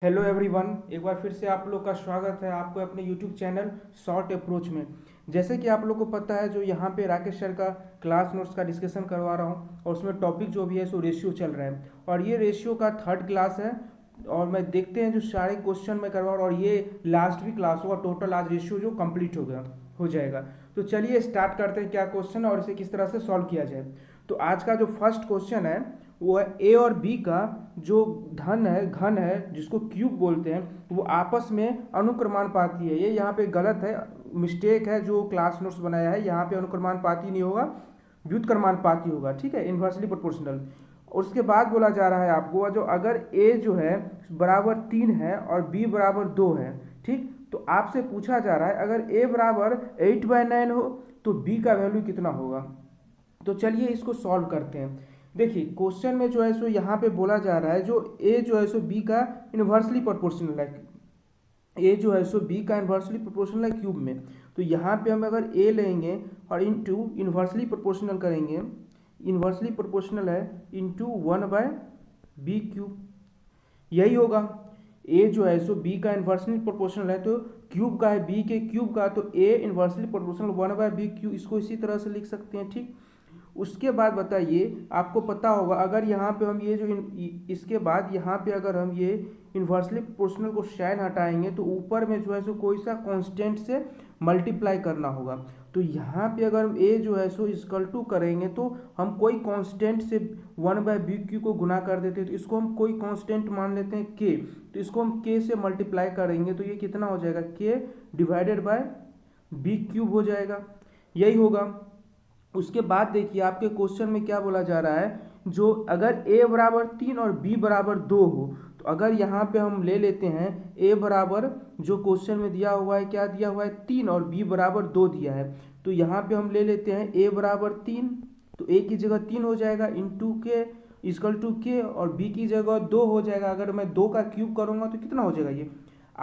Hello everyone, एक बार फिर से आप लोग का स्वागत है आपको अपने यूट्यूब चैनल शॉर्ट अप्रोच में। जैसे कि आप लोग को पता है, जो यहाँ पे राकेश सर का क्लास नोट्स का डिस्कशन करवा रहा हूँ और उसमें टॉपिक जो भी है सो रेशियो चल रहा है और ये रेशियो का थर्ड क्लास है। और मैं देखते हैं जो सारे क्वेश्चन मैं करवा रहा हूँ और ये लास्ट भी क्लास होगा। टोटल आज रेशियो जो कंप्लीट हो जाएगा। तो चलिए स्टार्ट करते हैं क्या क्वेश्चन है और इसे किस तरह से सॉल्व किया जाए। तो आज का जो फर्स्ट क्वेश्चन है वो है ए और बी का जो घन है जिसको क्यूब बोलते हैं, वो आपस में अनुक्रमानुपाती है। ये यहाँ पे गलत है, मिस्टेक है जो क्लास नोट्स बनाया है। यहाँ पे अनुक्रमानुपाती नहीं होगा, व्युत्क्रमानुपाती होगा। ठीक है, इन्वर्सली प्रोपोर्शनल। और उसके बाद बोला जा रहा है आपको, जो अगर ए जो है बराबर 3 है और बी बराबर 2 है, ठीक, तो आपसे पूछा जा रहा है अगर ए बराबर 8/9 हो तो बी का वैल्यू कितना होगा। तो चलिए इसको सॉल्व करते हैं। देखिए क्वेश्चन में जो है सो यहाँ पे बोला जा रहा है जो ए जो है सो बी का इन्वर्सली प्रोपोर्शनल है। ए जो है सो बी का इन्वर्सली प्रोपोर्शनल है क्यूब में। तो यहाँ पे हम अगर ए लेंगे और इंटू इन्वर्सली प्रोपोर्शनल करेंगे, इन्वर्सली प्रोपोर्शनल है इंटू 1/b क्यूब, यही होगा। ए जो है सो बी का इन्वर्सली प्रोपोर्शनल है तो क्यूब का है बी के क्यूब का, तो ए इन्वर्सली प्रोपोर्शनल 1/b क्यूब, इसको इसी तरह से लिख सकते हैं। ठीक, उसके बाद बताइए, आपको पता होगा अगर यहाँ पे हम ये जो इसके बाद यहाँ पे अगर हम ये इन्वर्सली प्रोपोर्शनल को साइन हटाएंगे तो ऊपर में जो है सो कोई सा कांस्टेंट से मल्टीप्लाई करना होगा। तो यहाँ पे अगर हम ए जो है सो इक्वल टू करेंगे तो हम कोई कांस्टेंट से 1/b क्यू को गुना कर देते हैं, तो इसको हम कोई कांस्टेंट मान लेते हैं के। तो इसको हम के से मल्टीप्लाई करेंगे तो ये कितना हो जाएगा, के डिवाइडेड बाय b क्यूब हो जाएगा, यही होगा। उसके बाद देखिए आपके क्वेश्चन में क्या बोला जा रहा है, जो अगर a बराबर 3 और b बराबर 2 हो, तो अगर यहाँ पे हम ले लेते हैं a बराबर, जो क्वेश्चन में दिया हुआ है क्या दिया हुआ है 3 और b बराबर 2 दिया है, तो यहाँ पे हम ले लेते हैं a बराबर 3, तो a की जगह 3 हो जाएगा इंटू के इक्वल टू के, और b की जगह 2 हो जाएगा। अगर मैं 2 का क्यूब करूँगा तो कितना हो जाएगा, ये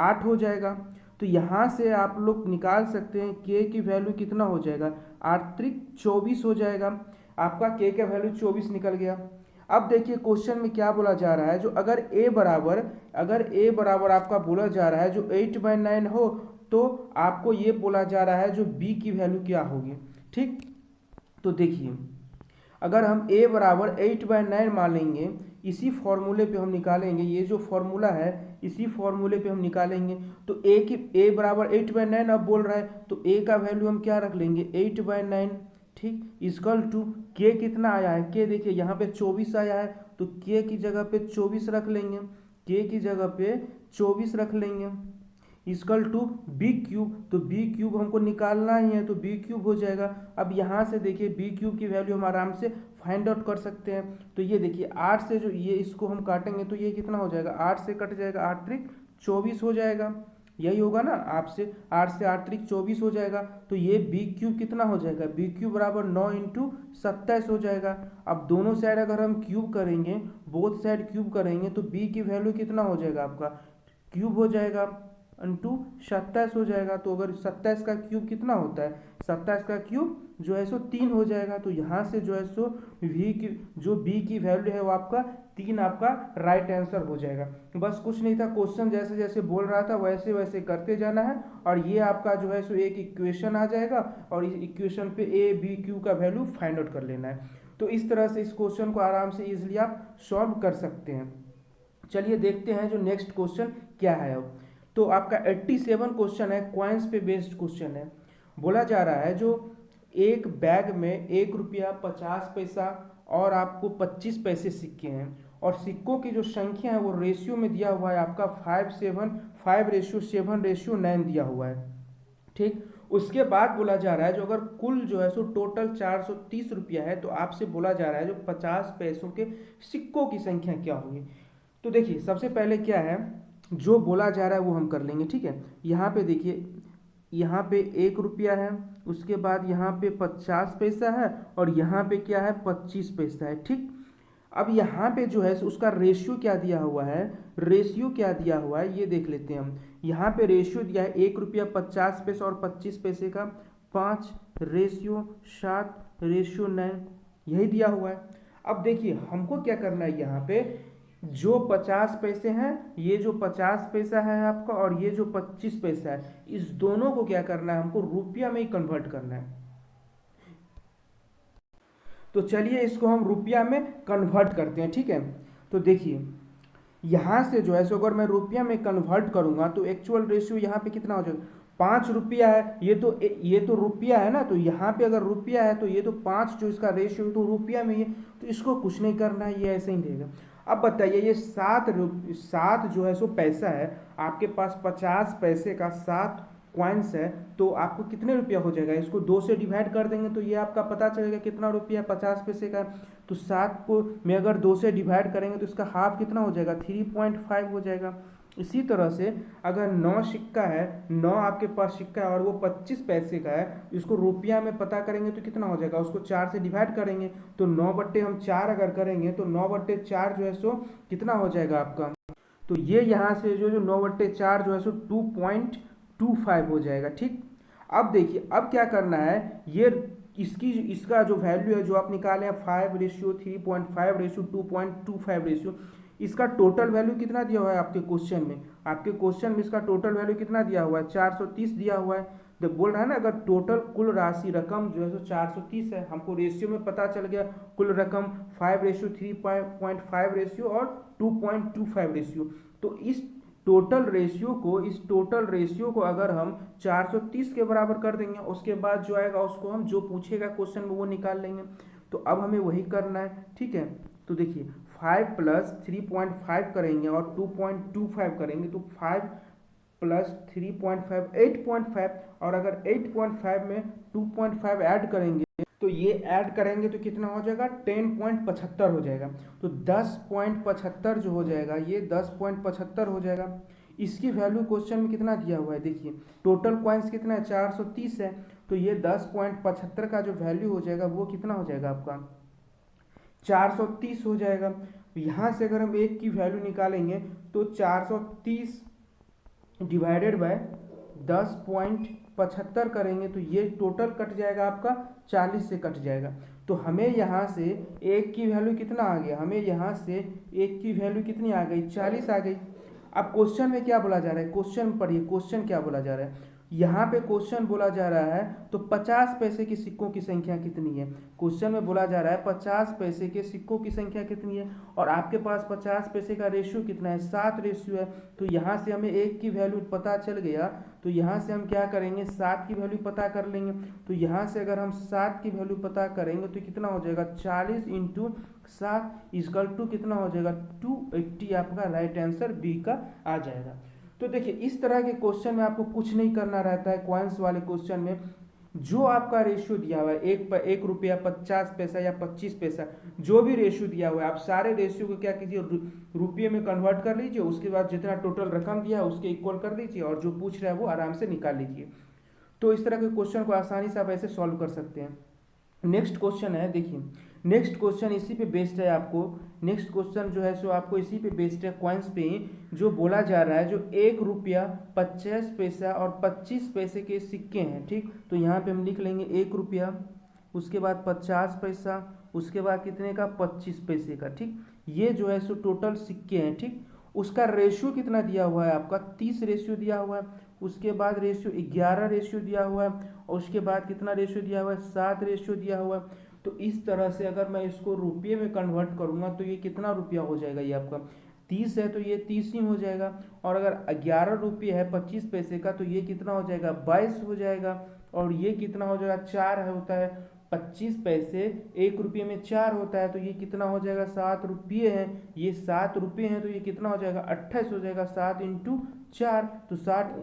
8 हो जाएगा। तो यहाँ से आप लोग निकाल सकते हैं के की वैल्यू कितना हो जाएगा, 8×3 = 24 हो जाएगा। आपका के का वैल्यू 24 निकल गया। अब देखिए क्वेश्चन में क्या बोला जा रहा है, जो अगर ए बराबर आपका बोला जा रहा है जो 8/9 हो, तो आपको ये बोला जा रहा है जो बी की वैल्यू क्या होगी। ठीक, तो देखिए अगर हम a बराबर 8/9 मान लेंगे, इसी फॉर्मूले पे हम निकालेंगे, ये जो फॉर्मूला है इसी फॉर्मूले पे हम निकालेंगे। तो a बराबर 8/9 अब बोल रहा है, तो a का वैल्यू हम क्या रख लेंगे 8/9। ठीक, इक्वल टू के कितना आया है, के देखिए यहाँ पे 24 आया है, तो के की जगह पे 24 रख लेंगे, के की जगह पे 24 रख लेंगे, इक्वल टू बी क्यूब। तो बी क्यूब हमको निकालना ही है तो बी क्यूब हो जाएगा। अब यहाँ से देखिए बी क्यूब की वैल्यू हम आराम से फाइंड आउट कर सकते हैं। तो ये देखिए 8 से जो ये इसको हम काटेंगे तो ये कितना हो जाएगा, 8 से कट जाएगा, 8×3 = 24 हो जाएगा, यही होगा ना। आपसे 8 से 8×3 = 24 हो जाएगा। तो ये बी क्यूब कितना हो जाएगा, बी क्यूब बराबर 9×27 हो जाएगा। अब दोनों साइड अगर हम क्यूब करेंगे, बोथ साइड क्यूब करेंगे, तो बी की वैल्यू कितना हो जाएगा, आपका क्यूब हो जाएगा इंटू 27 हो जाएगा। तो अगर 27 का क्यूब कितना होता है, 27 का क्यूब जो है सो 3 हो जाएगा। तो यहाँ से जो है सो वी की जो बी की वैल्यू है वो आपका 3 आपका राइट आंसर हो जाएगा। बस कुछ नहीं था, क्वेश्चन जैसे जैसे बोल रहा था वैसे वैसे करते जाना है और ये आपका जो है सो एक इक्वेशन आ जाएगा और इस इक्वेशन पे ए बी क्यू का वैल्यू फाइंड आउट कर लेना है। तो इस तरह से इस क्वेश्चन को आराम से इजिली आप सॉल्व कर सकते हैं। चलिए देखते हैं जो नेक्स्ट क्वेश्चन क्या है। अब तो आपका 87 क्वेश्चन है, क्वाइंस पे बेस्ड क्वेश्चन है। बोला जा रहा है जो एक बैग में 1 रुपया 50 पैसा और आपको 25 पैसे सिक्के हैं और सिक्कों की जो संख्या है वो रेशियो में दिया हुआ है आपका 5:7 दिया हुआ है। ठीक, उसके बाद बोला जा रहा है जो अगर कुल जो है सो टोटल 430 रुपया है, तो आपसे बोला जा रहा है जो 50 पैसों के सिक्कों की संख्या क्या होगी। तो देखिए सबसे पहले क्या है, जो बोला जा रहा है वो हम कर लेंगे। ठीक है, यहाँ पे देखिए, यहाँ पे 1 रुपया है, उसके बाद यहाँ पे 50 पैसा है और यहाँ पे क्या है 25 पैसा है। ठीक, अब यहाँ पे जो है उसका रेशियो क्या दिया हुआ है, रेशियो क्या दिया हुआ है ये देख लेते हैं हम। यहाँ पे रेशियो दिया है 1 रुपया 50 पैसा और 25 पैसे का, 5:7:9, यही दिया हुआ है। अब देखिए हमको क्या करना है, यहाँ पे जो 50 पैसे हैं, ये जो 50 पैसा है आपका और ये जो 25 पैसा है, इस दोनों को क्या करना है, हमको रुपया में ही कन्वर्ट करना है। तो चलिए इसको हम रुपया में कन्वर्ट करते हैं, ठीक है। तो देखिए यहाँ से जो है सो अगर मैं रुपया में कन्वर्ट करूँगा तो एक्चुअल रेशियो यहाँ पे कितना हो जाएगा, 5 रुपया है, ये तो रुपया है ना, तो यहाँ पे अगर रुपया है तो ये तो 5 जो इसका रेशियो तो रुपया में ही है, तो इसको कुछ नहीं करना है, ये ऐसे ही रहेगा। अब बताइए ये 7 जो है सो पैसा है, आपके पास 50 पैसे का 7 कॉइन्स है, तो आपको कितने रुपया हो जाएगा, इसको 2 से डिवाइड कर देंगे तो ये आपका पता चलेगा कितना रुपया 50 पैसे का। तो 7 को में अगर 2 से डिवाइड करेंगे तो इसका हाफ कितना हो जाएगा, 3.5 हो जाएगा। इसी तरह से अगर 9 सिक्का है, 9 आपके पास सिक्का है और वो 25 पैसे का है, इसको रुपया में पता करेंगे तो कितना हो जाएगा, उसको 4 से डिवाइड करेंगे तो 9/4 अगर करेंगे तो 9/4 जो है सो कितना हो जाएगा आपका, तो ये यहाँ से जो 9/4 जो है सो 2.25 हो जाएगा, ठीक। अब देखिए अब क्या करना है, ये इसका जो वैल्यू है जो आप निकाले हैं 5:3.5 2.25 इसका टोटल वैल्यू कितना दिया हुआ है आपके क्वेश्चन में, आपके क्वेश्चन में इसका टोटल वैल्यू कितना दिया हुआ है, 430 दिया हुआ है। जब बोल रहा है ना अगर टोटल कुल राशि रकम जो है सो 430 है, हमको रेशियो में पता चल गया कुल रकम 5:3.5 रेशियो और 2.25 रेशियो। तो इस टोटल रेशियो को अगर हम 430 के बराबर कर देंगे, उसके बाद जो आएगा उसको हम जो पूछेगा क्वेश्चन में वो निकाल लेंगे। तो अब हमें वही करना है, ठीक है। तो देखिए 5 + 3.5 करेंगे और 2.25 करेंगे तो 5 + 3.5 8.5, और अगर 8.5 में 2.5 ऐड करेंगे तो ये ऐड करेंगे तो कितना हो जाएगा, 10.75 हो जाएगा। तो 10.75 जो हो जाएगा, ये 10.75 हो जाएगा। इसकी वैल्यू क्वेश्चन में कितना दिया हुआ है, देखिए टोटल कॉइन्स कितना है, 430 है, तो ये 10.75 का जो वैल्यू हो जाएगा वो कितना हो जाएगा आपका, 430 हो जाएगा। यहाँ से अगर हम एक की वैल्यू निकालेंगे तो 430 डिवाइडेड बाय 10.75 करेंगे तो ये टोटल कट जाएगा आपका 40 से कट जाएगा। तो हमें यहाँ से एक की वैल्यू कितना आ गया, हमें यहाँ से एक की वैल्यू कितनी आ गई, 40 आ गई। अब क्वेश्चन में क्या बोला जा रहा है, क्वेश्चन पढ़िए, क्वेश्चन क्या बोला जा रहा है, यहाँ पे क्वेश्चन बोला जा रहा है तो 50 पैसे के सिक्कों की संख्या कितनी है, क्वेश्चन में बोला जा रहा है 50 पैसे के सिक्कों की संख्या कितनी है, और आपके पास 50 पैसे का रेशियो कितना है, 7 रेशियो है। तो यहाँ से हमें एक की वैल्यू पता चल गया, तो यहाँ से हम क्या करेंगे, 7 की वैल्यू पता कर लेंगे। तो यहाँ से अगर हम 7 की वैल्यू पता करेंगे तो कितना हो जाएगा, 40 × 7 = कितना हो जाएगा, 280 आपका राइट आंसर बी का आ जाएगा। तो देखिए इस तरह के क्वेश्चन में आपको कुछ नहीं करना रहता है, कॉइन्स वाले क्वेश्चन में जो आपका रेशियो दिया हुआ है, 1 रुपया 50 पैसा या 25 पैसा, जो भी रेशियो दिया हुआ है, आप सारे रेशियो को क्या कीजिए, रुपये में कन्वर्ट कर लीजिए, उसके बाद जितना टोटल रकम दिया है उसके इक्वल कर दीजिए और जो पूछ रहा है वो आराम से निकाल लीजिए। तो इस तरह के क्वेश्चन को आसानी से आप ऐसे सॉल्व कर सकते हैं। नेक्स्ट क्वेश्चन है, देखिए नेक्स्ट क्वेश्चन इसी पे बेस्ड है, आपको नेक्स्ट क्वेश्चन जो है सो आपको इसी पे बेस्ड है, कॉइन्स पे ही जो बोला जा रहा है, जो 1 रुपया 50 पैसा और 25 पैसे के सिक्के हैं, ठीक। तो यहाँ पे हम लिख लेंगे 1 रुपया, उसके बाद 50 पैसा, उसके बाद कितने का, 25 पैसे का, ठीक। ये जो है सो टोटल सिक्के हैं, ठीक। उसका रेशियो कितना दिया हुआ है आपका, 30 रेशियो दिया हुआ है, उसके बाद रेशियो 11 रेशियो दिया हुआ है, और उसके बाद कितना रेशियो दिया हुआ है, 7 रेशियो दिया हुआ है। तो इस तरह से अगर मैं इसको रुपये में कन्वर्ट करूंगा तो ये कितना रुपया हो जाएगा, ये आपका 30 है तो ये 30 ही हो जाएगा, और अगर 11 रुपये है 25 पैसे का तो ये कितना हो जाएगा, 22 हो जाएगा, और ये कितना हो जाएगा, 4 है होता है, 25 पैसे 1 रुपये में 4 होता है, तो ये कितना हो जाएगा, 7 रुपये हैं, ये 7 रुपये हैं तो ये कितना हो जाएगा, 28 हो जाएगा, 7 × 4, तो 7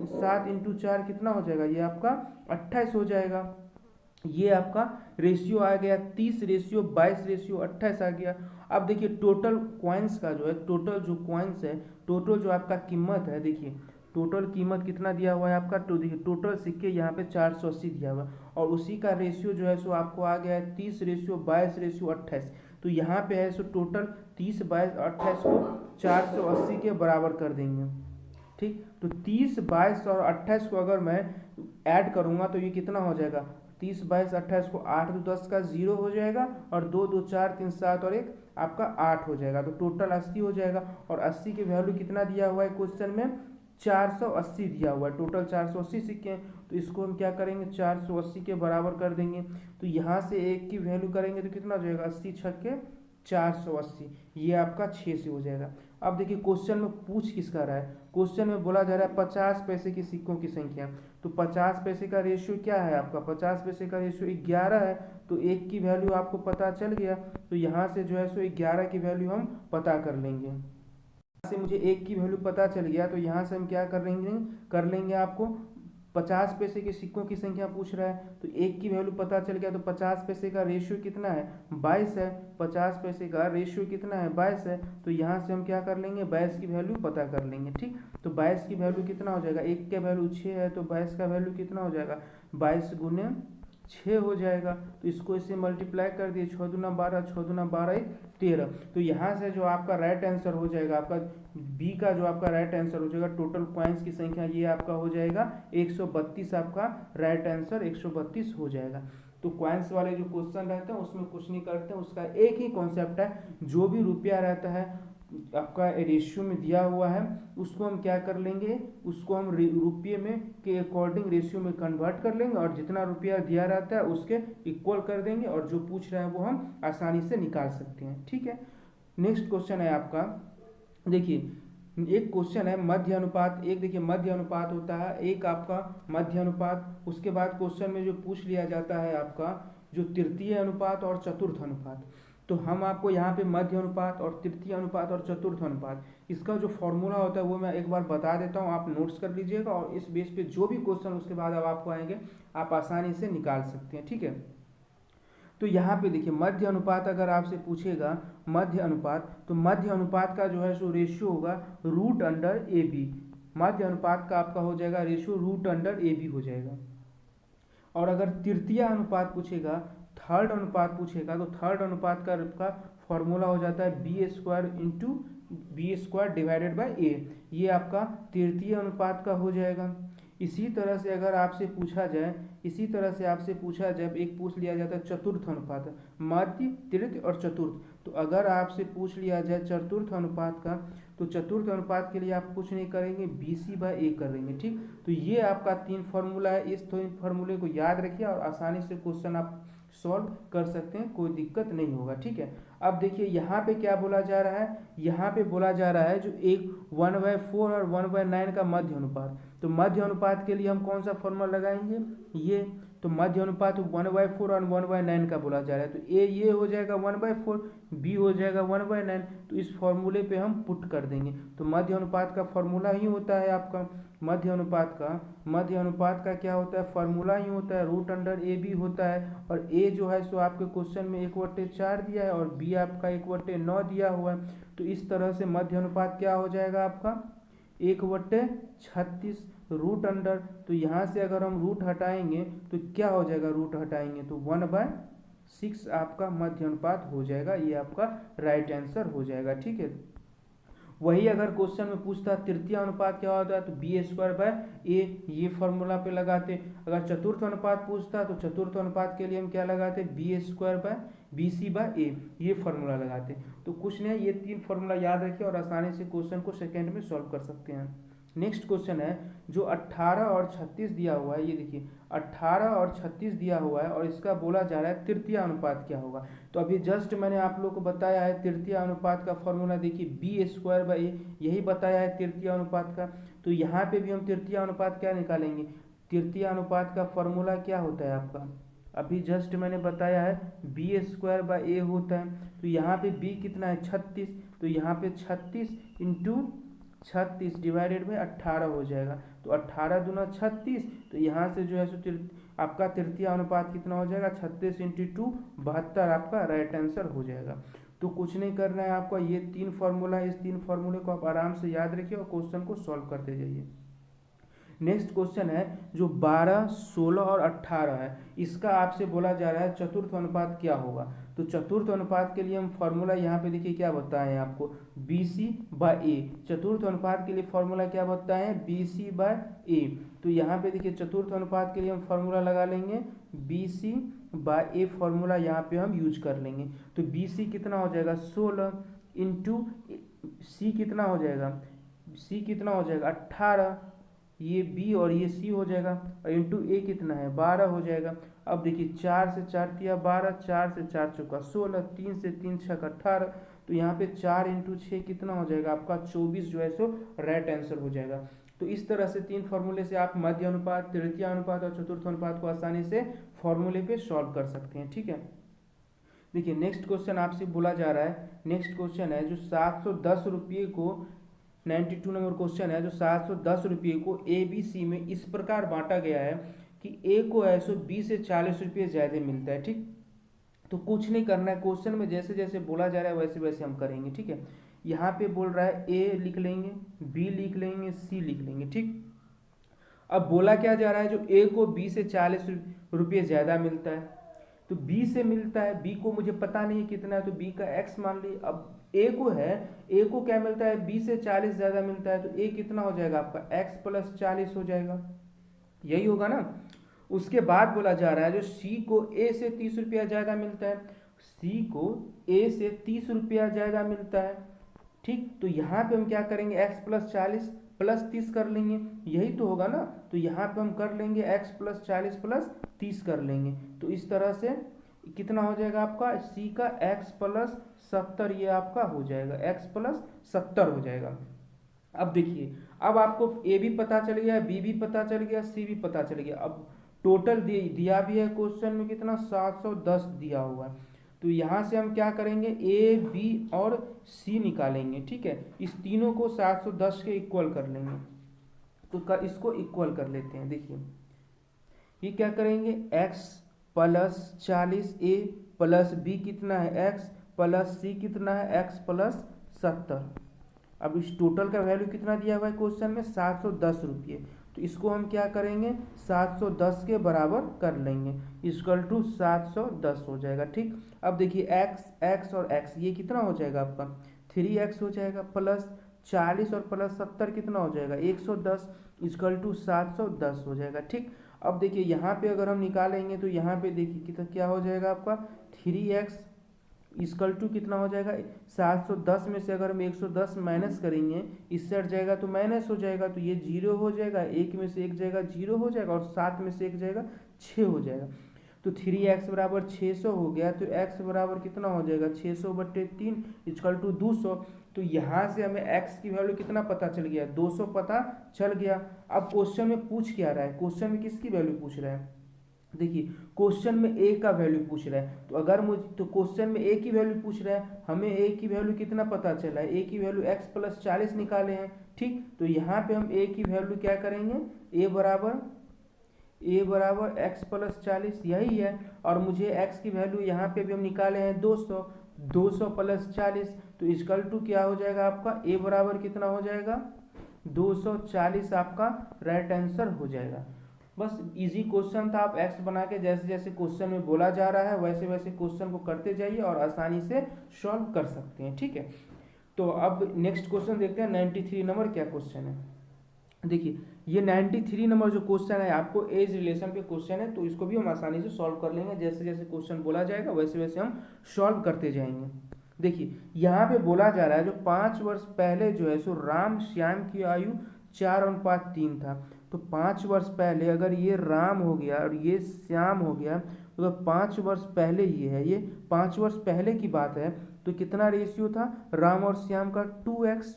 × 4 कितना हो जाएगा, ये आपका 28 हो जाएगा। ये आपका रेशियो आ गया 30 रेशियो 22 रेशियो 28 आ गया। अब देखिए टोटल कॉइन्स का जो है, टोटल जो कॉइन्स है, टोटल जो आपका कीमत है, देखिए टोटल कीमत कितना दिया हुआ है आपका, तो देखिए टोटल सिक्के यहाँ पे 480 दिया हुआ है, और उसी का रेशियो जो है सो आपको आ गया है 30 रेशियो 22 रेशियो 28। तो यहाँ पे है सो टोटल 30 22 28 को 480 के बराबर कर देंगे, ठीक। तो 30 22 और 28 को अगर मैं ऐड करूँगा तो ये कितना हो जाएगा, 30 22 28 को 8 2 10 का 0 हो जाएगा, और 2 2 4 3 7 और 1 आपका 8 हो जाएगा, तो टोटल 80 हो जाएगा। और 80 के वैल्यू कितना दिया हुआ है क्वेश्चन में, 480 दिया हुआ है, टोटल 480 सिक्के हैं। तो इसको हम क्या करेंगे, 480 के बराबर कर देंगे। तो यहाँ से एक की वैल्यू करेंगे तो कितना हो जाएगा, 80 छक्के 480, ये आपका 6 से हो जाएगा। अब देखिए क्वेश्चन में पूछ किसका रहा है, क्वेश्चन में बोला जा रहा है 50 पैसे के सिक्कों की संख्या। तो 50 पैसे का रेशियो क्या है आपका, 50 पैसे का रेशियो 11 है। तो एक की वैल्यू आपको पता चल गया, तो यहाँ से जो है सो 11 की वैल्यू हम पता कर लेंगे। यहाँ से मुझे एक की वैल्यू पता चल गया, तो यहाँ से हम क्या कर लेंगे आपको 50 पैसे के सिक्कों की संख्या पूछ रहा है, तो एक की वैल्यू पता चल गया। तो 50 पैसे का रेशियो कितना है, 22 है। 50 पैसे का रेशियो कितना है, 22 है। तो यहाँ से हम क्या कर लेंगे, 22 की वैल्यू पता कर लेंगे। ठीक, तो 22 की वैल्यू कितना हो जाएगा, एक का वैल्यू 6 है, तो 22 का वैल्यू कितना हो जाएगा, 22 गुने 6 हो जाएगा। तो इसको इससे मल्टीप्लाई कर दिए, 6 दूना 12, 6 दूना 12 13। तो यहाँ से जो आपका राइट आंसर हो जाएगा, आपका बी का जो आपका राइट आंसर हो जाएगा, टोटल कॉइन्स की संख्या ये आपका हो जाएगा 132, आपका राइट आंसर 132 हो जाएगा। तो कॉइन्स वाले जो क्वेश्चन रहते हैं उसमें कुछ नहीं करते हैं, उसका एक ही कॉन्सेप्ट है, जो भी रुपया रहता है आपका रेशियो में दिया हुआ है, उसको हम क्या कर लेंगे, उसको हम रुपये में के अकॉर्डिंग रेशियो में कन्वर्ट कर लेंगे, और जितना रुपया दिया रहता है उसके इक्वल कर देंगे, और जो पूछ रहा है वो हम आसानी से निकाल सकते हैं। ठीक है, नेक्स्ट क्वेश्चन है आपका, देखिए एक क्वेश्चन है मध्य अनुपात। एक देखिए मध्य अनुपात होता है, एक आपका मध्य अनुपात, उसके बाद क्वेश्चन में जो पूछ लिया जाता है आपका जो तृतीय अनुपात और चतुर्थ अनुपात। तो हम आपको यहाँ पे मध्य अनुपात और तृतीय अनुपात और चतुर्थ अनुपात, इसका जो फॉर्मूला होता है वो मैं एक बार बता देता हूँ, आप नोट्स कर लीजिएगा, और इस बेस पे जो भी क्वेश्चन उसके बाद अब आपको आएंगे आप आसानी से निकाल सकते हैं। ठीक है, तो यहाँ पे देखिए मध्य अनुपात अगर आपसे पूछेगा मध्य अनुपात, तो मध्य अनुपात का जो है सो रेशियो होगा रूट अंडर ए बी। मध्य अनुपात का आपका हो जाएगा ratio root under A B हो जाएगा। और अगर तृतीय अनुपात पूछेगा, थर्ड अनुपात पूछेगा, तो थर्ड अनुपात का फॉर्मूला हो जाता है B square into B square divided by A. ये आपका तृतीय अनुपात का हो जाएगा। इसी तरह से अगर आपसे पूछा जाए, इसी तरह से आपसे पूछा जब एक पूछ लिया जाता है चतुर्थ अनुपात, मध्य तृतीय और चतुर्थ, तो अगर आपसे पूछ लिया जाए चतुर्थ अनुपात का, तो चतुर्थ अनुपात के लिए आप कुछ नहीं करेंगे, बी सी बाई ए करेंगे। ठीक, तो ये आपका 3 फॉर्मूला है, इस 3 फॉर्मूले को याद रखिए और आसानी से क्वेश्चन आप सॉल्व कर सकते हैं, कोई दिक्कत नहीं होगा। ठीक है, अब देखिए यहाँ पे क्या बोला जा रहा है, यहाँ पे बोला जा रहा है जो एक 1/4 और 1/9 का मध्य अनुपात। तो मध्य अनुपात के लिए हम कौन सा फॉर्मूला लगाएंगे, ये, तो मध्य अनुपात 1/4 और 1/9 का बोला जा रहा है, तो ए ये हो जाएगा 1/4, बी हो जाएगा 1/9। तो इस फॉर्मूले पे हम पुट कर देंगे। तो मध्य अनुपात का फॉर्मूला ही होता है आपका, मध्य अनुपात का क्या होता है, फॉर्मूला ही होता है, रूट अंडर ए बी होता है। और ए जो है सो आपके क्वेश्चन में 1/4 दिया है, और बी आपका 1/9 दिया हुआ है। तो इस तरह से मध्य अनुपात क्या हो जाएगा आपका 1/36 रूट अंडर। तो यहाँ से अगर हम रूट हटाएंगे तो क्या हो जाएगा, रूट हटाएंगे तो 1/6 आपका मध्य अनुपात हो जाएगा, ये आपका राइट आंसर हो जाएगा। ठीक है, वही अगर क्वेश्चन में पूछता तृतीय अनुपात क्या होता है, तो बी स्क्वायर बाय ए, ये फॉर्मूला पे लगाते। अगर चतुर्थ अनुपात पूछता तो चतुर्थ अनुपात के लिए हम क्या लगाते, B square by B C by A, ये फॉर्मूला लगाते। तो कुछ नहीं, ये 3 फॉर्मूला याद रखिए और आसानी से क्वेश्चन को सेकेंड में सॉल्व कर सकते हैं। नेक्स्ट क्वेश्चन है जो 18 और 36 दिया हुआ है, ये देखिए 18 और 36 दिया हुआ है, और इसका बोला जा रहा है तृतीय अनुपात क्या होगा। तो अभी जस्ट मैंने आप लोग को बताया है तृतीय अनुपात का फॉर्मूला, देखिए बी स्क्वायर बाई ए, यही बताया है तृतीय अनुपात का। तो यहाँ पे भी हम तृतीय अनुपात क्या निकालेंगे, तृतीय अनुपात का फॉर्मूला क्या होता है आपका, अभी जस्ट मैंने बताया है बी स्क्वायर बाई ए होता है। तो यहाँ पे बी कितना है 36, तो यहाँ पे 36 इंटू 36 डिवाइडेड बाई 18 हो जाएगा। तो 18 दूना 36, तो यहाँ से जो है सो आपका तृतीय अनुपात कितना हो जाएगा, 36 इंटू 2 72, आपका राइट आंसर हो जाएगा। तो कुछ नहीं करना है आपको, ये 3 फॉर्मूला, इस 3 फॉर्मूले को आप आराम से याद रखिए और क्वेश्चन को सॉल्व करते जाइए। नेक्स्ट क्वेश्चन है जो 12, 16 और 18 है, इसका आपसे बोला जा रहा है चतुर्थ अनुपात क्या होगा। तो चतुर्थ अनुपात के लिए हम फॉर्मूला यहाँ पे देखिए क्या बताएं आपको, BC/A। चतुर्थ अनुपात के लिए फॉर्मूला क्या बताएं, BC/A। तो यहाँ पे देखिए चतुर्थ अनुपात के लिए हम फॉर्मूला लगा लेंगे BC/A, फॉर्मूला यहाँ पे हम यूज कर लेंगे। तो BC कितना हो जाएगा 16 इंटू C कितना हो जाएगा, C कितना हो जाएगा 18, ये B और ये C हो जाएगा, और इंटू A कितना है 12 हो जाएगा। अब देखिए 4 से 4 तिया 12, 4 से 4 चौका 16, 3 से 3 छक्का 18। तो यहाँ पे 4 इंटू 6 कितना हो जाएगा आपका 24 जो है सो राइट आंसर हो जाएगा। तो इस तरह से 3 फॉर्मूले से आप मध्य अनुपात, तृतीय अनुपात और चतुर्थ अनुपात को आसानी से फॉर्मूले पे सॉल्व कर सकते हैं। ठीक है, देखिए नेक्स्ट क्वेश्चन आपसे बोला जा रहा है, नेक्स्ट क्वेश्चन है जो 710 रुपये को, 92 नंबर क्वेश्चन है जो 710 रुपये को ABC में इस प्रकार बांटा गया है कि A को ऐसो 20 से 40 रुपये ज़्यादा मिलता है। ठीक, तो कुछ नहीं करना है, क्वेश्चन में जैसे जैसे बोला जा रहा है वैसे वैसे हम करेंगे। ठीक है, यहाँ पे बोल रहा है A लिख लेंगे, B लिख लेंगे, C लिख लेंगे। ठीक, अब बोला क्या जा रहा है जो A को 20 से 40 रुपये ज़्यादा मिलता है, तो B से मिलता है, B को मुझे पता नहीं कितना है, तो B का X मान ली। अब A को है, A को क्या मिलता है 20 से 40 ज़्यादा मिलता है, तो A कितना हो जाएगा आपका X प्लस 40 हो जाएगा, यही होगा ना। उसके बाद बोला जा रहा है जो C को A से 30 रुपया ज़्यादा मिलता है, C को A से 30 रुपया ज़्यादा मिलता है। ठीक, तो यहाँ पे हम क्या करेंगे x प्लस 40 प्लस 30 कर लेंगे, यही तो होगा ना। तो यहाँ पे हम कर लेंगे x प्लस 40 प्लस 30 कर लेंगे। तो इस तरह से कितना हो जाएगा आपका C का x प्लस 70, ये आपका हो जाएगा x प्लस 70 हो जाएगा। अब देखिए, अब आपको A भी पता चल गया, B भी पता चल गया, C भी पता चल गया। अब टोटल दिया भी है क्वेश्चन में कितना 710 दिया हुआ है। तो यहाँ से हम क्या करेंगे A, B और C निकालेंगे। ठीक है, इस तीनों को 710 के इक्वल कर लेंगे। तो इसको इक्वल कर लेते हैं। देखिए ये क्या करेंगे x plus 40A plus B कितना है x प्लस C कितना है x प्लस 70। अब इस टोटल का वैल्यू कितना दिया हुआ है क्वेश्चन में 710 रुपये, तो इसको हम क्या करेंगे 710 के बराबर कर लेंगे, इक्वल टू 710 हो जाएगा। ठीक, अब देखिए x और x ये कितना हो जाएगा आपका 3x हो जाएगा, प्लस 40 और प्लस 70 कितना हो जाएगा 110, इक्वल टू 710 हो जाएगा। ठीक, अब देखिए यहाँ पे अगर हम निकालेंगे तो यहाँ पे देखिए कितना क्या हो जाएगा आपका 3x इक्वल टू कितना हो जाएगा 710 में से अगर हम 110 माइनस करेंगे इससे हट जाएगा तो माइनस हो जाएगा, तो ये 0 हो जाएगा, 1 में से 1 जाएगा 0 हो जाएगा, और 7 में से 1 जाएगा 6 हो जाएगा। तो 3x बराबर 600 हो गया, तो x बराबर कितना हो जाएगा 600/3 इक्वल टू 200। तो यहाँ से हमें x की वैल्यू कितना पता चल गया 200 पता चल गया। अब क्वेश्चन में पूछ क्या रहा है, क्वेश्चन में किसकी वैल्यू पूछ रहा है, देखिए क्वेश्चन में a का वैल्यू पूछ रहा है। तो अगर मुझे तो क्वेश्चन में a की वैल्यू पूछ रहा है, हमें a की वैल्यू कितना पता चला है, a की वैल्यू x प्लस 40 निकाले हैं। ठीक, तो यहाँ पे हम a की वैल्यू क्या करेंगे a बराबर x प्लस 40 यही है, और मुझे x की वैल्यू यहाँ पे भी हम निकाले हैं 200 प्लस 40, तो इक्वल टू क्या हो जाएगा आपका a बराबर कितना हो जाएगा 240 आपका राइट आंसर हो जाएगा। बस इजी क्वेश्चन था, आप एक्स बना के जैसे जैसे क्वेश्चन में बोला जा रहा है वैसे वैसे क्वेश्चन को करते जाइए और आसानी से सॉल्व कर सकते हैं। ठीक है, तो अब नेक्स्ट क्वेश्चन देखते हैं 93 नंबर क्या क्वेश्चन है। देखिए ये 93 नंबर जो क्वेश्चन है आपको एज रिलेशन पे क्वेश्चन है, तो इसको भी हम आसानी से सॉल्व कर लेंगे, जैसे जैसे क्वेश्चन बोला जाएगा वैसे वैसे हम सॉल्व करते जाएंगे। देखिए यहाँ पे बोला जा रहा है जो 5 वर्ष पहले जो है सो राम श्याम की आयु 4:3 था। तो 5 वर्ष पहले अगर ये राम हो गया और ये श्याम हो गया, तो 5 वर्ष पहले ये है, ये 5 वर्ष पहले की बात है, तो कितना रेशियो था राम और श्याम का 2x,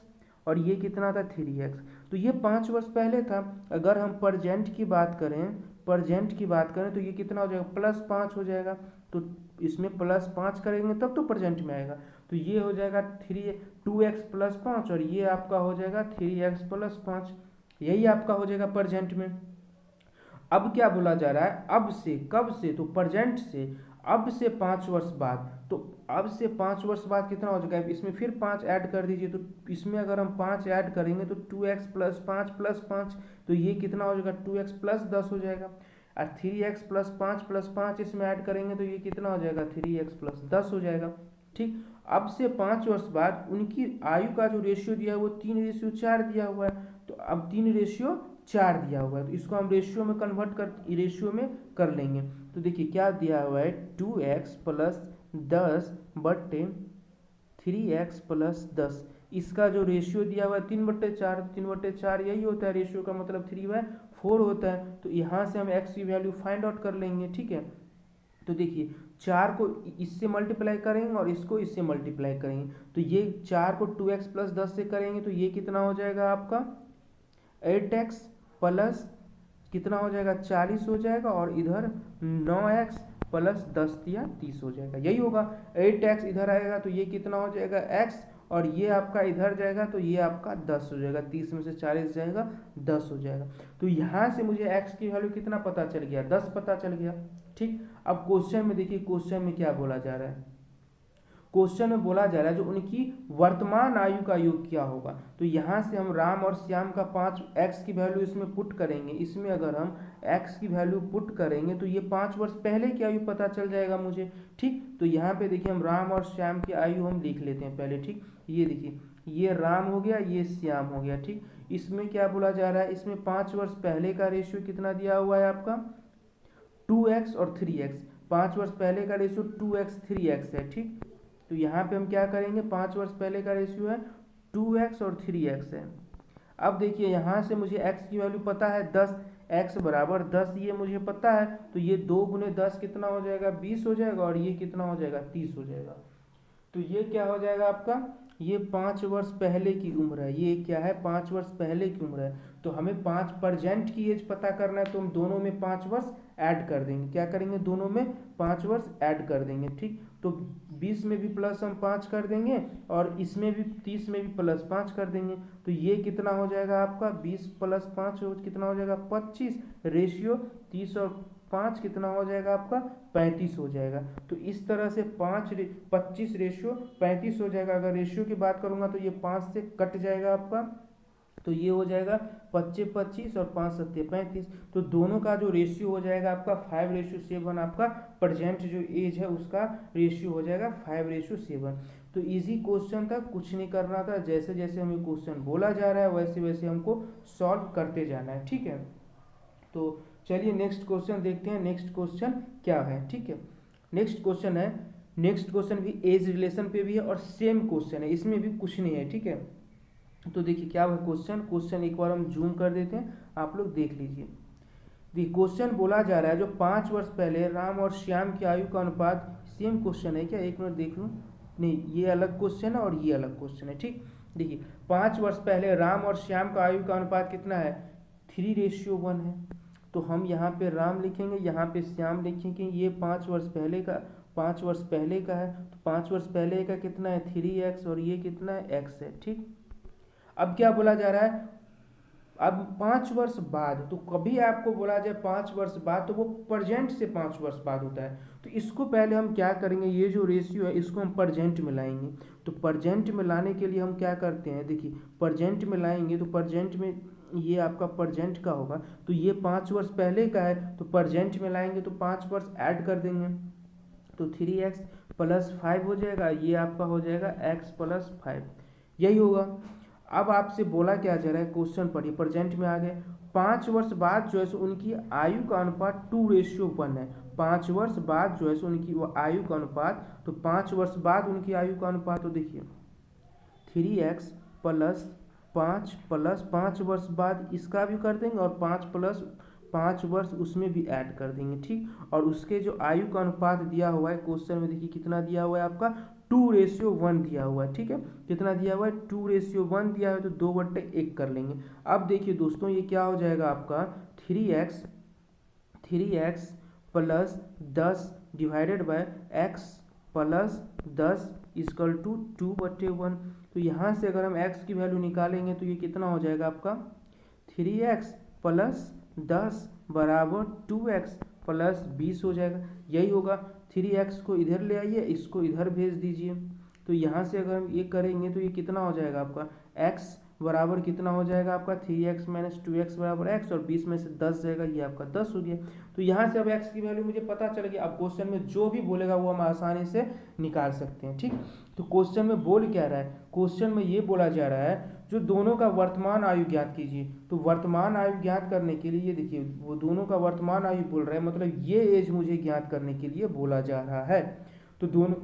और ये कितना था 3x। तो ये 5 वर्ष पहले था। अगर हम प्रेजेंट की बात करें तो ये कितना हो जाएगा +5 हो जाएगा, तो इसमें +5 करेंगे तब तो प्रेजेंट में आएगा। तो ये हो जाएगा 2x + 5, और ये आपका हो जाएगा 3x + 5, यही आपका हो जाएगा प्रेजेंट में। अब क्या बोला जा रहा है अब से, कब से, तो प्रेजेंट से अब से 5 वर्ष बाद, तो अब से 5 वर्ष बाद कितना हो जाएगा, इसमें फिर 5 ऐड कर दीजिए। तो इसमें अगर हम 5 ऐड करेंगे तो 2x प्लस 5 प्लस 5, तो ये कितना हो जाएगा 2x प्लस 10 हो जाएगा। और 3x प्लस 5 इसमें ऐड करेंगे तो ये कितना हो जाएगा 3x प्लस 10 हो जाएगा। ठीक, अब से 5 वर्ष बाद उनकी आयु का जो रेशियो दिया है वो 3:4 दिया हुआ है। तो अब 3:4 दिया हुआ है, तो इसको हम रेशियो में कन्वर्ट कर रेशियो में कर लेंगे। तो देखिए क्या दिया हुआ है 2x प्लस 10 बट्टे 3x प्लस 10, इसका जो रेशियो दिया हुआ है 3/4, 3/4 यही होता है रेशियो का मतलब 3/4 होता है। तो यहाँ से हम x की वैल्यू फाइंड आउट कर लेंगे। ठीक है, तो देखिए 4 को इससे मल्टीप्लाई करेंगे और इसको इससे मल्टीप्लाई करेंगे, तो ये 4 को 2x प्लस 10 से करेंगे तो ये कितना हो जाएगा आपका 8x प्लस कितना हो जाएगा 40 हो जाएगा, और इधर 9x प्लस 10 या 30 हो जाएगा, यही होगा। 8x इधर आएगा तो ये कितना हो जाएगा x, और ये आपका इधर जाएगा तो ये आपका 10 हो जाएगा, 30 में से 40 जाएगा 10 हो जाएगा। तो यहाँ से मुझे x की वैल्यू कितना पता चल गया 10 पता चल गया। ठीक, अब क्वेश्चन में देखिए क्वेश्चन में क्या बोला जा रहा है, क्वेश्चन में बोला जा रहा है जो उनकी वर्तमान आयु का योग क्या होगा। तो यहाँ से हम राम और श्याम का 5 x की वैल्यू इसमें पुट करेंगे, इसमें अगर हम x की वैल्यू पुट करेंगे तो ये 5 वर्ष पहले की आयु पता चल जाएगा मुझे। ठीक, तो यहाँ पे देखिए हम राम और श्याम की आयु हम लिख लेते हैं पहले। ठीक, ये देखिए ये राम हो गया, ये श्याम हो गया। ठीक, इसमें क्या बोला जा रहा है, इसमें 5 वर्ष पहले का रेशियो कितना दिया हुआ है आपका 2x और 3x, 5 वर्ष पहले का रेशियो 2x 3x है। ठीक, तो यहाँ पे हम क्या करेंगे 5 वर्ष पहले का रेशियो है 2x और 3x है। अब देखिए यहाँ से मुझे x की वैल्यू पता है 10, x बराबर 10 ये मुझे पता है, तो ये 2 गुने 10 कितना हो जाएगा 20 हो जाएगा, और ये कितना हो जाएगा 30 हो जाएगा। तो ये क्या हो जाएगा आपका, ये 5 वर्ष पहले की उम्र है, ये क्या है 5 वर्ष पहले की उम्र है। तो हमें 5 प्रेजेंट की एज पता करना है, तो हम दोनों में 5 वर्ष ऐड कर देंगे। क्या करेंगे, दोनों में 5 वर्ष ऐड कर देंगे। ठीक, तो 20 में भी प्लस हम 5 कर देंगे, और इसमें भी 30 में भी प्लस 5 कर देंगे। तो ये कितना हो जाएगा आपका 20 प्लस 5 कितना हो जाएगा 25, रेशियो 30 और 5 कितना हो जाएगा आपका 35 हो जाएगा। तो इस तरह से 25 रेशियो 35 हो जाएगा। अगर रेशियो की बात करूंगा तो ये 5 से कट जाएगा आपका, तो ये हो जाएगा 25 25 और 5 7 35। तो दोनों का जो रेशियो हो जाएगा आपका 5:7, आपका प्रेजेंट जो एज है उसका रेशियो हो जाएगा 5:7। तो इजी क्वेश्चन था, कुछ नहीं करना था, जैसे जैसे हमें क्वेश्चन बोला जा रहा है वैसे वैसे हमको सॉल्व करते जाना है। ठीक है, तो चलिए नेक्स्ट क्वेश्चन देखते हैं, नेक्स्ट क्वेश्चन क्या है। ठीक है, नेक्स्ट क्वेश्चन है, नेक्स्ट क्वेश्चन भी एज रिलेशन पे भी है और सेम क्वेश्चन है, इसमें भी कुछ नहीं है। ठीक है, तो देखिए क्या है क्वेश्चन एक बार हम जूम कर देते हैं, आप लोग देख लीजिए। देखिए क्वेश्चन बोला जा रहा है जो 5 वर्ष पहले राम और श्याम की आयु का अनुपात, सेम क्वेश्चन है क्या, एक मिनट देख लूँ, नहीं ये अलग क्वेश्चन है और ये अलग क्वेश्चन है। ठीक, देखिए 5 वर्ष पहले राम और श्याम का आयु का अनुपात कितना है 3:1 है। तो हम यहाँ पे राम लिखेंगे, यहाँ पे श्याम लिखेंगे। ये 5 वर्ष पहले का, 5 वर्ष पहले का है, तो 5 वर्ष पहले का कितना है 3x, और ये कितना है x है। ठीक, अब क्या बोला जा रहा है, अब 5 वर्ष बाद, तो कभी आपको बोला जाए 5 वर्ष बाद तो वो प्रेजेंट से 5 वर्ष बाद होता है। तो इसको पहले हम क्या करेंगे, ये जो रेशियो है इसको हम प्रेजेंट में लाएंगे। तो प्रेजेंट में लाने के लिए हम क्या करते हैं, देखिए प्रेजेंट में लाएंगे तो प्रेजेंट में ये आपका प्रेजेंट का होगा, तो ये 5 वर्ष पहले का है, तो प्रेजेंट में लाएंगे तो 5 वर्ष ऐड कर देंगे, तो 3x प्लस 5 हो जाएगा, ये आपका हो जाएगा x प्लस 5, यही होगा। अब आपसे बोला क्या जा रहा है, क्वेश्चन पढ़िए, प्रेजेंट में आ गए। 5 वर्ष बाद जो है सो उनकी आयु का अनुपात 2:1 है। 5 वर्ष बाद जो है सो उनकी वो आयु का अनुपात, तो 5 वर्ष बाद उनकी आयु का अनुपात, तो देखिए 3x प्लस 5 प्लस 5 वर्ष बाद इसका भी कर देंगे, और 5 प्लस 5 वर्ष उसमें भी ऐड कर देंगे। ठीक, और उसके जो आयु का अनुपात दिया हुआ है क्वेश्चन में, देखिए कितना दिया हुआ है आपका 2:1 दिया हुआ है। ठीक है, कितना दिया हुआ है 2:1 दिया है, तो 2/1 कर लेंगे। अब देखिए दोस्तों ये क्या हो जाएगा आपका 3x plus 10 divided by x plus 10 equal to 2/1। तो यहाँ से अगर हम x की वैल्यू निकालेंगे तो ये कितना हो जाएगा आपका 3x प्लस 10 बराबर 2x प्लस 20 हो जाएगा, यही होगा। 3x को इधर ले आइए, इसको इधर भेज दीजिए। तो यहाँ से अगर हम ये करेंगे तो ये कितना हो जाएगा आपका x बराबर कितना हो जाएगा आपका 3x माइनस 2x बराबर x, और 20 में से 10 जाएगा, ये आपका 10 हो गया। तो यहाँ से अब x की वैल्यू मुझे पता चल गई। अब क्वेश्चन में जो भी बोलेगा वो हम आसानी से निकाल सकते हैं। ठीक, तो क्वेश्चन में बोल क्या रहा है, क्वेश्चन में ये बोला जा रहा है जो दोनों का वर्तमान आयु ज्ञात कीजिए। तो वर्तमान आयु ज्ञात करने के लिए ये देखिए वो दोनों का वर्तमान आयु बोल रहा है, मतलब ये एज मुझे ज्ञात करने के लिए बोला जा रहा है। तो दोनों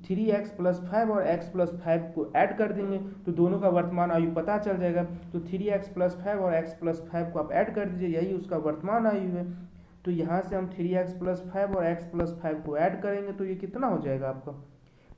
3x प्लस 5 और x प्लस 5 को ऐड कर देंगे तो दोनों का वर्तमान आयु पता चल जाएगा। तो 3x प्लस 5 और x प्लस 5 को आप ऐड कर दीजिए, यही उसका वर्तमान आयु है। तो यहाँ से हम 3x प्लस 5 और x प्लस 5 को ऐड करेंगे तो ये कितना हो जाएगा आपका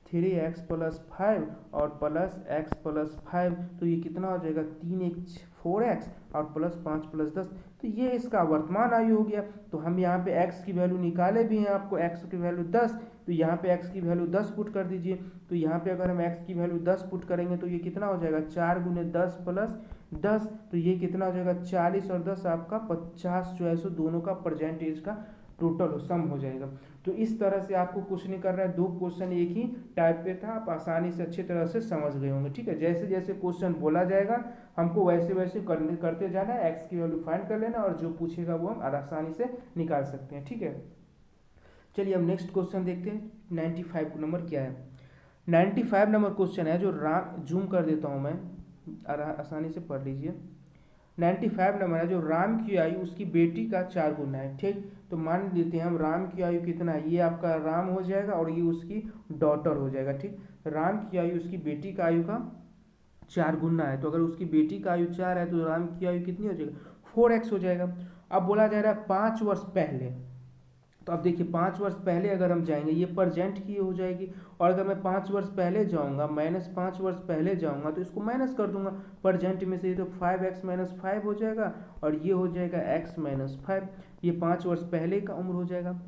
3x प्लस 5 और प्लस x प्लस 5, तो ये कितना हो जाएगा 3x 4x और प्लस 5 प्लस 10, तो ये इसका वर्तमान आयु हो गया। तो हम यहाँ पे x की वैल्यू निकाले भी हैं, आपको x की वैल्यू 10, तो यहाँ पे x की वैल्यू 10 पुट कर दीजिए। तो यहाँ पे अगर हम x की वैल्यू 10 पुट करेंगे तो ये कितना हो जाएगा 4 गुने 10 प्लस 10, तो ये कितना हो जाएगा 40 और 10 आपका 50 जो है सो दोनों का प्रेजेंट एज का टोटल सम हो जाएगा। तो इस तरह से आपको कुछ नहीं करना है, दो क्वेश्चन एक ही टाइप पे था, आप आसानी से अच्छी तरह से समझ गए होंगे। ठीक है, जैसे जैसे क्वेश्चन बोला जाएगा हमको वैसे वैसे करते जाना है, एक्स की वैल्यू फाइंड कर लेना और जो पूछेगा वो हम आसानी से निकाल सकते हैं। ठीक है, चलिए अब नेक्स्ट क्वेश्चन देखते हैं। 95 नंबर क्या है, 95 नंबर क्वेश्चन है जो जूम कर देता हूँ मैं, आसानी से पढ़ लीजिए। 95 नंबर है जो राम की आयु उसकी बेटी का 4 गुना है। ठीक, तो मान लेते हैं हम राम की आयु कितना है, ये आपका राम हो जाएगा और ये उसकी डॉटर हो जाएगा। ठीक, राम की आयु उसकी बेटी का आयु का 4 गुना है, तो अगर उसकी बेटी का आयु 4 है तो राम की आयु कितनी हो जाएगा 4x हो जाएगा। अब बोला जा रहा है 5 वर्ष पहले, तो अब देखिए 5 वर्ष पहले अगर हम जाएंगे ये प्रेजेंट की हो जाएगी, और अगर मैं 5 वर्ष पहले जाऊंगा -5 वर्ष पहले जाऊंगा तो इसको माइनस कर दूंगा प्रेजेंट में से, तो 5x माइनस 5 हो जाएगा और ये हो जाएगा x माइनस 5, ये 5 वर्ष पहले का उम्र हो जाएगा।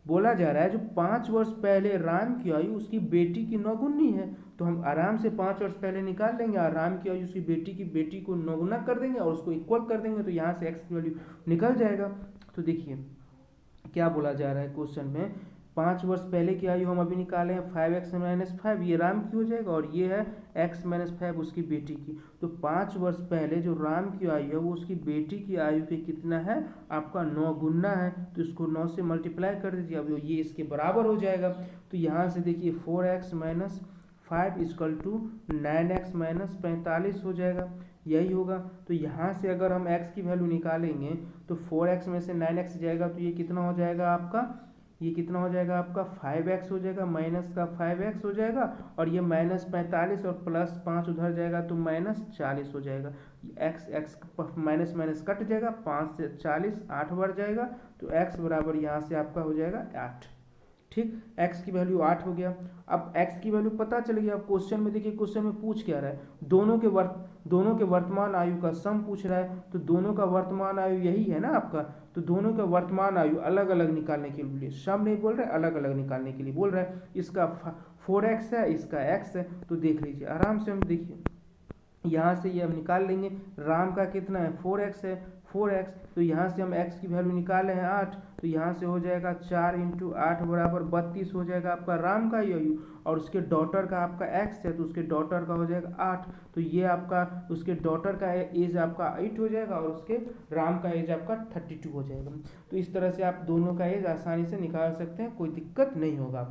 बोला जा रहा है जो 5 वर्ष पहले राम की आयु उसकी बेटी की 9 गुनी है, तो हम आराम से 5 वर्ष पहले निकाल लेंगे और राम की आयु उसकी बेटी को 9 गुना कर देंगे और उसको इक्वल कर देंगे, तो यहाँ से x की वैल्यू निकल जाएगा। तो देखिए क्या बोला जा रहा है क्वेश्चन में, 5 वर्ष पहले की आयु हम अभी निकाले हैं 5x माइनस 5, ये राम की हो जाएगा और ये है x माइनस 5 उसकी बेटी की। तो 5 वर्ष पहले जो राम की आयु है वो उसकी बेटी की आयु के कितना है आपका 9 गुना है, तो इसको 9 से मल्टीप्लाई कर दीजिए, अब ये इसके बराबर हो जाएगा। तो यहाँ से देखिए 4x minus 5 equal to 9x minus 45 हो जाएगा, यही होगा। तो यहाँ से अगर हम x की वैल्यू निकालेंगे तो 4x में से 9x जाएगा तो ये कितना हो जाएगा आपका, ये कितना हो जाएगा आपका 5x हो जाएगा, माइनस का 5x हो जाएगा और ये -45 और प्लस 5 उधर जाएगा तो -40 हो जाएगा। x माइनस माइनस कट जाएगा, 5 से 40 8 बढ़ जाएगा, तो x बराबर यहाँ से आपका हो जाएगा 8। ठीक, x की वैल्यू 8 हो गया। अब x की वैल्यू पता चल गया। अब क्वेश्चन में देखिए क्वेश्चन में पूछ क्या रहा है, दोनों के वर्तमान आयु का सम पूछ रहा है, तो दोनों का वर्तमान आयु यही है ना आपका, तो दोनों का वर्तमान आयु अलग अलग निकालने के लिए, सम नहीं बोल रहा है, अलग अलग निकालने के लिए बोल रहा है। इसका 4x है, इसका x है, तो देख लीजिए आराम से, हम देखिए यहाँ से ये हम निकाल लेंगे। राम का कितना है 4x है, 4x, तो यहाँ से हम x की वैल्यू निकाले हैं 8, तो यहाँ से हो जाएगा 4 × 8 बराबर 32 हो जाएगा आपका राम का आयु, और उसके डॉटर का आपका x है तो उसके डॉटर का हो जाएगा 8, तो ये आपका उसके डॉटर का एज आपका 8 हो जाएगा और उसके राम का एज आपका 32 हो जाएगा। तो इस तरह से आप दोनों का एज आसानी से निकाल सकते हैं, कोई दिक्कत नहीं होगा।